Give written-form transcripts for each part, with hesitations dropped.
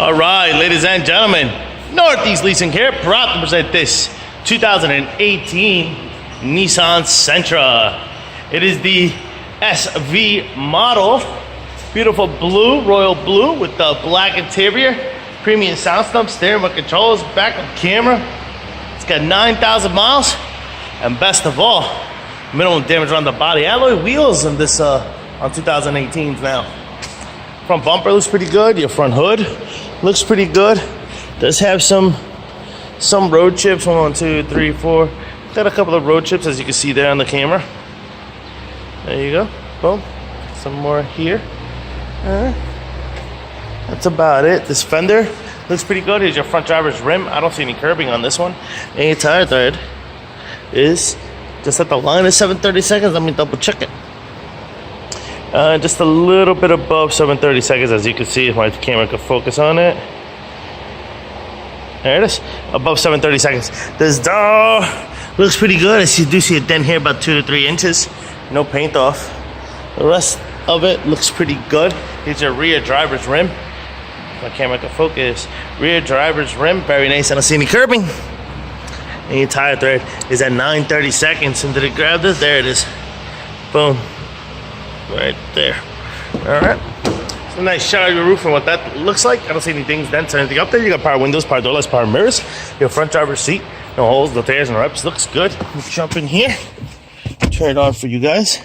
All right, ladies and gentlemen, Northeast Leasing here, proud to present this 2018 Nissan Sentra. It is the SV model, beautiful blue, royal blue with the black interior, premium sound system, steering wheel controls, backup camera. It's got 9,000 miles, and best of all, minimum damage on the body. Alloy wheels in this on 2018s now. Front bumper looks pretty good. Your front hood looks pretty good. Does have some road chips. 1, 2, 3, 4. Got a couple of road chips, as you can see there on the camera. There you go. Boom. Some more here. That's about it. This fender looks pretty good. Here's your front driver's rim. I don't see any curbing on this one. And your tire thread is just at the line of 730 seconds. Let me double check it. Just a little bit above 730 seconds, as you can see if my camera could focus on it. There it is, above 730 seconds. This door looks pretty good. As you do see a dent here, about 2 to 3 inches. No paint off. The rest of it looks pretty good. Here's your rear driver's rim. My camera could focus. Rear driver's rim, very nice. I don't see any curbing. And your tire thread is at 930 seconds. And did it grab this? There it is. Boom. Right there. All right. It's a nice shot of your roof and what that looks like. I don't see any dings, dents, or anything up there. You got power windows, power doorless, power mirrors. Your front driver's seat, no holes, no tears, no rips. Looks good. Let's jump in here. Turn it on for you guys.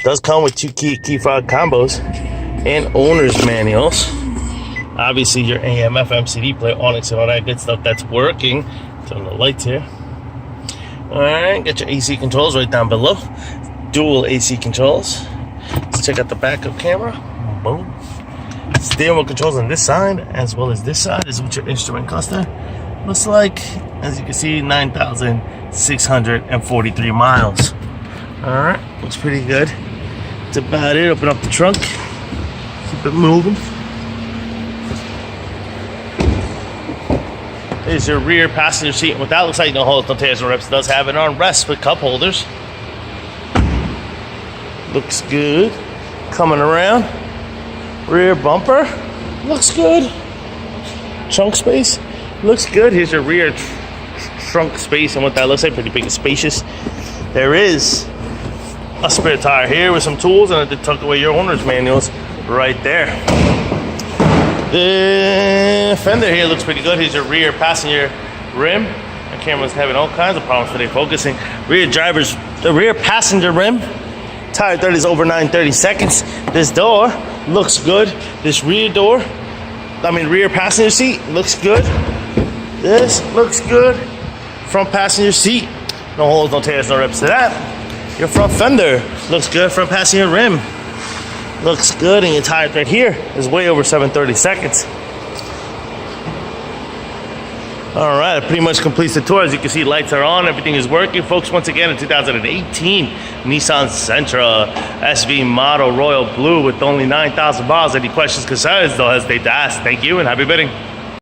Does come with 2 key fob combos and owner's manuals. Obviously, your AM, FM, CD player, Onyx, and all that good stuff that's working. Turn the lights here. All right, get your AC controls right down below. Dual AC controls. Let's check out the backup camera. Boom. Steering wheel controls on this side as well as this side. This is what your instrument cluster looks like. As you can see, 9,643 miles. All right, looks pretty good. That's about it. Open up the trunk. Keep it moving. There's your rear passenger seat. What that looks like, no holes, no tears, no rips. It does have an armrest with cup holders. Looks good. Coming around. Rear bumper. Looks good. Trunk space. Looks good. Here's your rear trunk space and what that looks like. Pretty big and spacious. There is a spare tire here with some tools, and I did tuck away your owner's manuals right there. The fender here looks pretty good. Here's your rear passenger rim. The camera's having all kinds of problems today focusing. The rear passenger rim. Tire thread is over 930 seconds. This door looks good. This rear passenger seat looks good. This looks good. Front passenger seat, no holes, no tears, no rips to that. Your front fender looks good. Front passenger rim looks good. And your tire thread here is way over 730 seconds. All right, it pretty much completes the tour. As you can see, lights are on, everything is working. Folks, once again, in 2018 Nissan Sentra SV model, royal blue with only 9,000 miles. Any questions, concerns, don't hesitate to ask. Thank you and happy bidding.